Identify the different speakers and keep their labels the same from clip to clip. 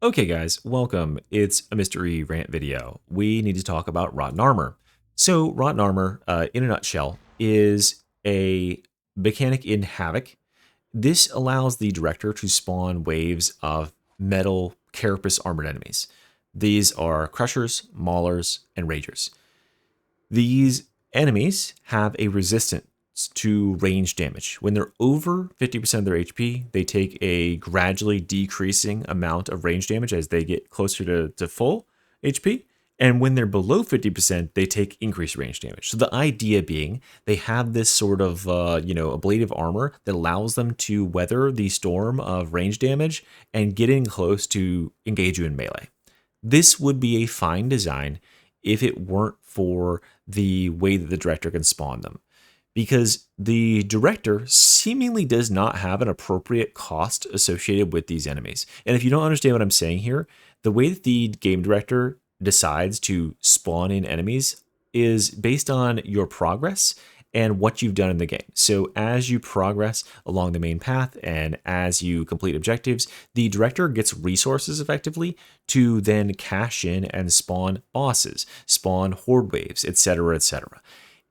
Speaker 1: Okay guys, welcome. It's a mystery rant video. We need to talk about Rotten Armor. So Rotten Armor, in a nutshell, is a mechanic in Havoc. This allows the director to spawn waves of metal carapace armored enemies. These are Crushers, Maulers, and Ragers. These enemies have a resistance to range damage. When they're over 50% of their HP, they take a gradually decreasing amount of range damage as they get closer to full HP. And when they're below 50%, they take increased range damage. So the idea being they have this sort of, ablative armor that allows them to weather the storm of range damage and get in close to engage you in melee. This would be a fine design if it weren't for the way that the director can spawn them. Because the director seemingly does not have an appropriate cost associated with these enemies. And if you don't understand what I'm saying here, the way that the game director decides to spawn in enemies is based on your progress and what you've done in the game. So as you progress along the main path and as you complete objectives, the director gets resources effectively to then cash in and spawn bosses, spawn horde waves, etc., etc.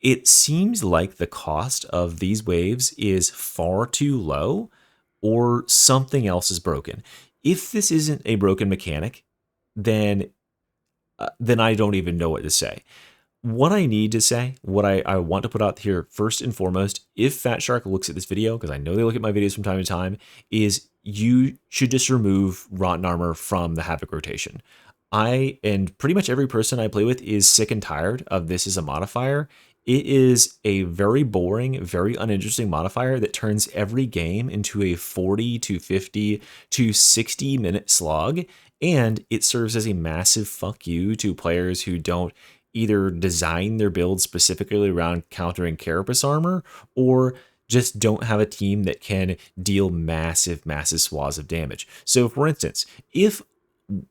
Speaker 1: It seems like the cost of these waves is far too low or something else is broken. If this isn't a broken mechanic, then then I don't even know what to say. What I need to say, what I want to put out here first and foremost, if Fatshark looks at this video, because I know they look at my videos from time to time, is you should just remove Rotten Armor from the Havoc rotation. I and pretty much every person I play with is sick and tired of this as a modifier. It is a very boring, very uninteresting modifier that turns every game into a 40 to 50 to 60-minute slog, and it serves as a massive fuck you to players who don't either design their build specifically around countering carapace armor or just don't have a team that can deal massive swaths of damage. So for instance, if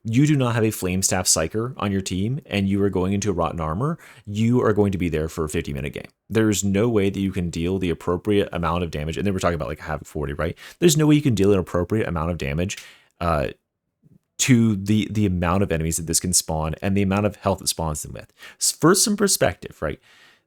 Speaker 1: you do not have a flame staff psyker on your team and you are going into a rotten armor, you are going to be there for a 50-minute game. There's no way that you can deal the appropriate amount of damage. And then we're talking about like Havoc 40, right? There's no way you can deal an appropriate amount of damage to the amount of enemies that this can spawn and the amount of health it spawns them with. For some perspective, right?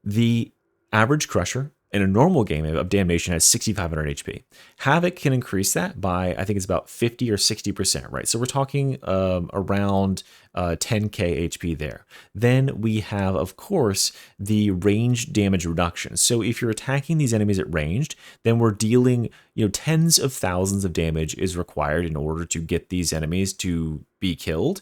Speaker 1: The average Crusher in a normal game of Damnation has 6,500 HP. Havoc can increase that by, I think it's about 50 or 60%, right? So we're talking around 10k HP there. Then we have, of course, the range damage reduction. So if you're attacking these enemies at ranged, then we're dealing, tens of thousands of damage is required in order to get these enemies to be killed.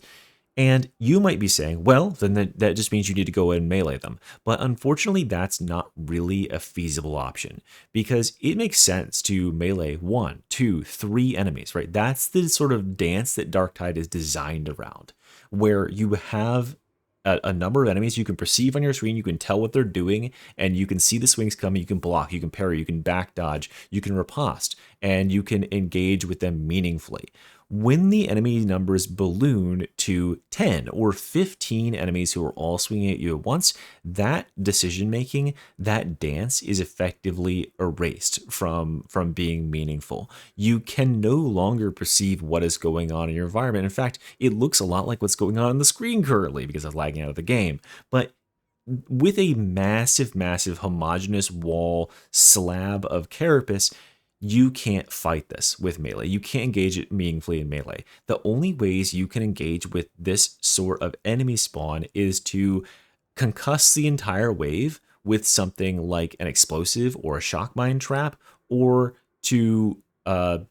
Speaker 1: And you might be saying, well, then that just means you need to go in and melee them. But unfortunately, that's not really a feasible option because it makes sense to melee 1, 2, 3 enemies, right? That's the sort of dance that Darktide is designed around, where you have a number of enemies you can perceive on your screen, you can tell what they're doing, and you can see the swings coming, you can block, you can parry, you can back dodge, you can riposte, and you can engage with them meaningfully. When the enemy numbers balloon to 10 or 15 enemies who are all swinging at you at once, that decision making, that dance is effectively erased from being meaningful. You can no longer perceive what is going on in your environment. In fact, it looks a lot like what's going on the screen currently because of lagging out of the game. But with a massive homogeneous wall slab of carapace, you can't fight this with melee. You can't engage it meaningfully in melee. The only ways you can engage with this sort of enemy spawn is to concuss the entire wave with something like an explosive or a shock mine trap, or to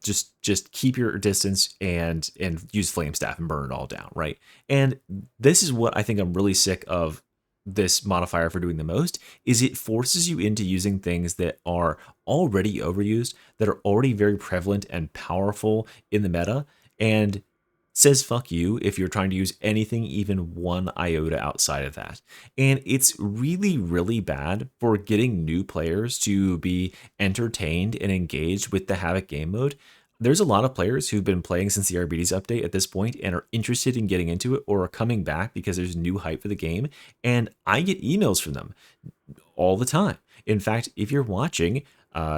Speaker 1: just keep your distance and use flame staff and burn it all down, right? And this is what I think I'm really sick of this modifier for doing the most, is it forces you into using things that are already overused, that are already very prevalent and powerful in the meta, and says fuck you if you're trying to use anything even one iota outside of that. And it's really bad for getting new players to be entertained and engaged with the Havoc game mode. There's a lot of players who've been playing since the RBD's update at this point and are interested in getting into it or are coming back because there's new hype for the game. And I get emails from them all the time. In fact, if you're watching,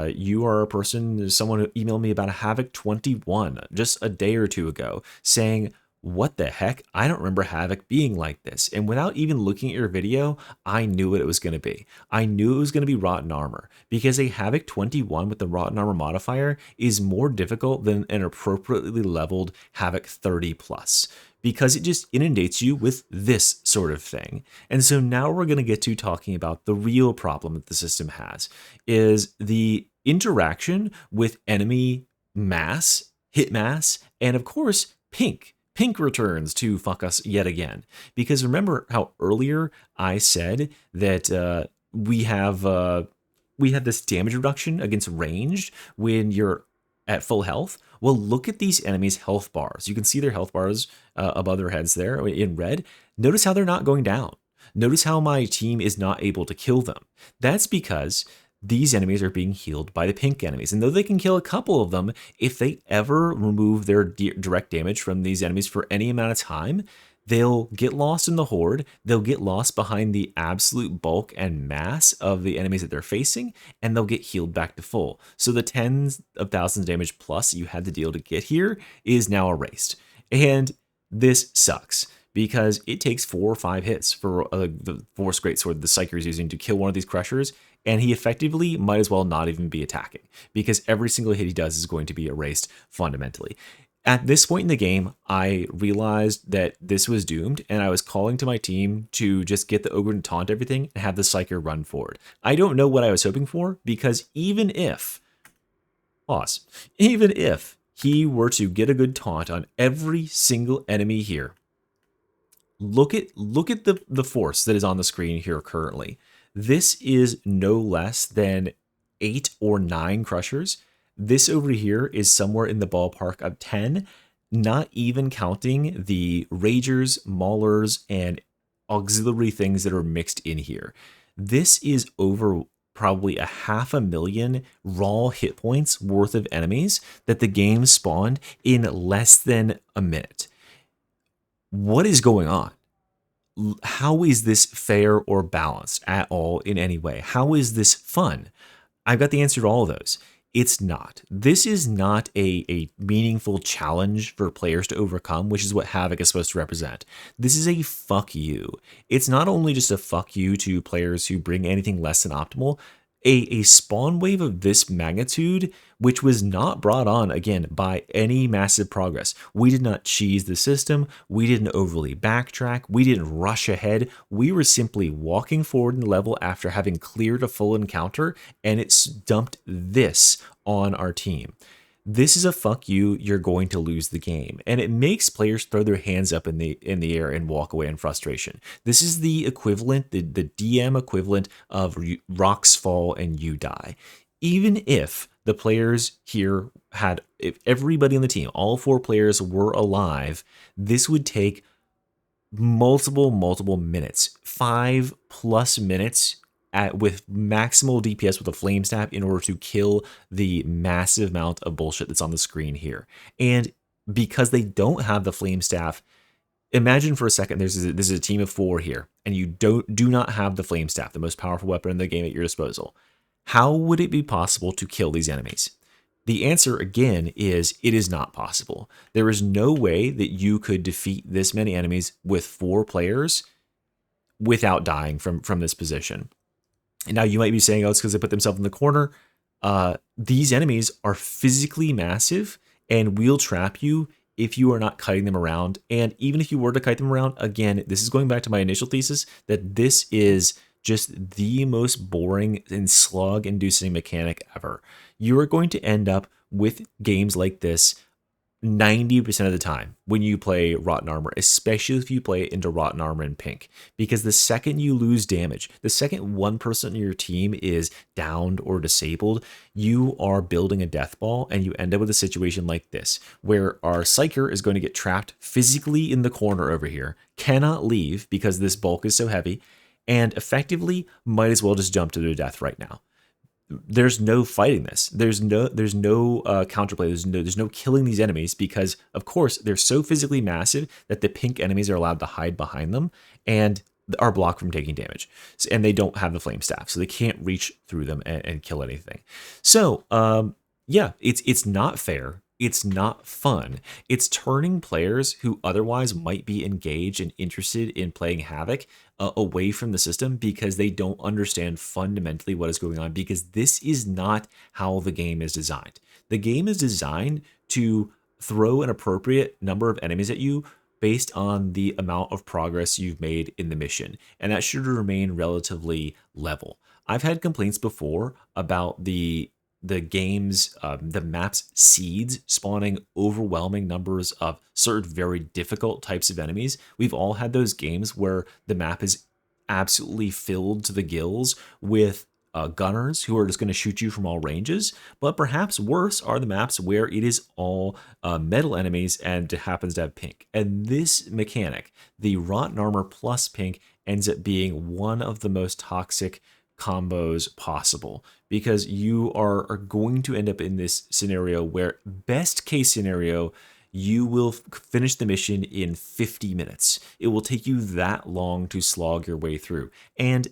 Speaker 1: you are a person, someone who emailed me about a Havoc 21 just a day or two ago saying, what the heck? I don't remember Havoc being like this. And without even looking at your video, I knew what it was going to be. I knew it was going to be Rotten Armor because a Havoc 21 with the Rotten Armor modifier is more difficult than an appropriately leveled Havoc 30 plus because it just inundates you with this sort of thing. And so now we're going to get to talking about the real problem that the system has is the interaction with enemy mass, hit mass, and of course, pink. Pink returns to fuck us yet again. Because remember how earlier I said that we have this damage reduction against ranged when you're at full health? Well, look at these enemies' health bars. You can see their health bars above their heads there in red. Notice how they're not going down. Notice how my team is not able to kill them. That's because these enemies are being healed by the pink enemies. And though they can kill a couple of them, if they ever remove their direct damage from these enemies for any amount of time, they'll get lost in the horde, they'll get lost behind the absolute bulk and mass of the enemies that they're facing, and they'll get healed back to full. So the tens of thousands of damage plus you had to deal to get here is now erased. And this sucks because it takes 4 or 5 hits for the Force Greatsword the Psyker is using to kill one of these Crushers, and he effectively might as well not even be attacking because every single hit he does is going to be erased fundamentally. At this point in the game, I realized that this was doomed, and I was calling to my team to just get the Ogre to taunt everything and have the Psyker run forward. I don't know what I was hoping for, because even if he were to get a good taunt on every single enemy here, look at the force that is on the screen here currently. This is no less than 8 or 9 Crushers. This over here is somewhere in the ballpark of 10, not even counting the Ragers, Maulers, and auxiliary things that are mixed in here. This is over probably 500,000 raw hit points worth of enemies that the game spawned in less than a minute. What is going on? How is this fair or balanced at all in any way? How is this fun? I've got the answer to all of those. It's not. This is not a meaningful challenge for players to overcome, which is what Havoc is supposed to represent. This is a fuck you. It's not only just a fuck you to players who bring anything less than optimal. A spawn wave of this magnitude, which was not brought on, again, by any massive progress. We did not cheese the system. We didn't overly backtrack. We didn't rush ahead. We were simply walking forward in the level after having cleared a full encounter, and it's dumped this on our team. This is a fuck you, you're going to lose the game. And it makes players throw their hands up in the air and walk away in frustration. This is the equivalent, the DM equivalent of rocks fall and you die. Even if the players here if everybody on the team, all 4 players were alive, this would take multiple minutes, 5+ minutes with maximal DPS with a flame staff in order to kill the massive amount of bullshit that's on the screen here. And because they don't have the flame staff, imagine for a second this is a team of 4 here, and you do not have the flame staff, the most powerful weapon in the game at your disposal. How would it be possible to kill these enemies? The answer, again, is it is not possible. There is no way that you could defeat this many enemies with 4 players without dying from this position. And now you might be saying, oh, it's because they put themselves in the corner. These enemies are physically massive and will trap you if you are not kiting them around. And even if you were to kite them around, again, this is going back to my initial thesis that this is just the most boring and slog-inducing mechanic ever. You are going to end up with games like this 90% of the time when you play Rotten Armor, especially if you play it into Rotten Armor in pink, because the second you lose damage, the second one person in your team is downed or disabled, you are building a death ball, and you end up with a situation like this, where our Psyker is going to get trapped physically in the corner over here, cannot leave because this bulk is so heavy, and effectively might as well just jump to their death right now. There's no fighting this. There's no counterplay. There's no killing these enemies because, of course, they're so physically massive that the pink enemies are allowed to hide behind them and are blocked from taking damage. And they don't have the flame staff, so they can't reach through them and kill anything. So, yeah, it's not fair. It's not fun. It's turning players who otherwise might be engaged and interested in playing Havoc away from the system because they don't understand fundamentally what is going on, because this is not how the game is designed. The game is designed to throw an appropriate number of enemies at you based on the amount of progress you've made in the mission, and that should remain relatively level. I've had complaints before about the game's the map's seeds spawning overwhelming numbers of certain very difficult types of enemies. We've all had those games where the map is absolutely filled to the gills with gunners who are just going to shoot you from all ranges. But perhaps worse are the maps where it is all metal enemies and it happens to have pink. And this mechanic, the Rotten Armor plus pink, ends up being one of the most toxic combos possible, because you are going to end up in this scenario where, best case scenario, you will finish the mission in 50 minutes. It will take you that long to slog your way through. And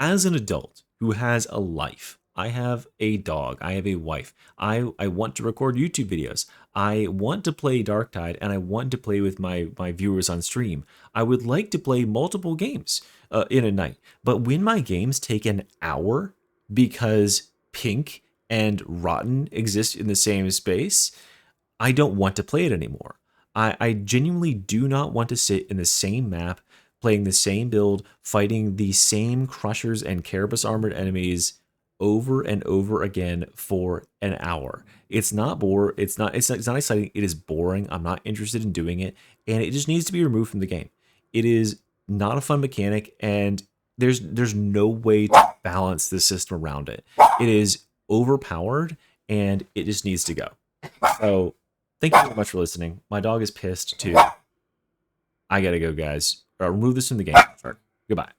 Speaker 1: as an adult who has a life, I have a dog, I have a wife, I want to record YouTube videos, I want to play Darktide, and I want to play with my viewers on stream. I would like to play multiple games in a night. But when my games take an hour because Pink and Rotten exist in the same space, I don't want to play it anymore. I genuinely do not want to sit in the same map, playing the same build, fighting the same Crushers and Carapace armored enemies over and over again for an hour. It's not it's not exciting. It is boring. I'm not interested in doing it, and it just needs to be removed from the game. It is not a fun mechanic, and there's no way to balance the system around it. It is overpowered, and it just needs to go. So thank you very much for listening. My dog is pissed too. I gotta go, guys. Remove this from the game. Goodbye.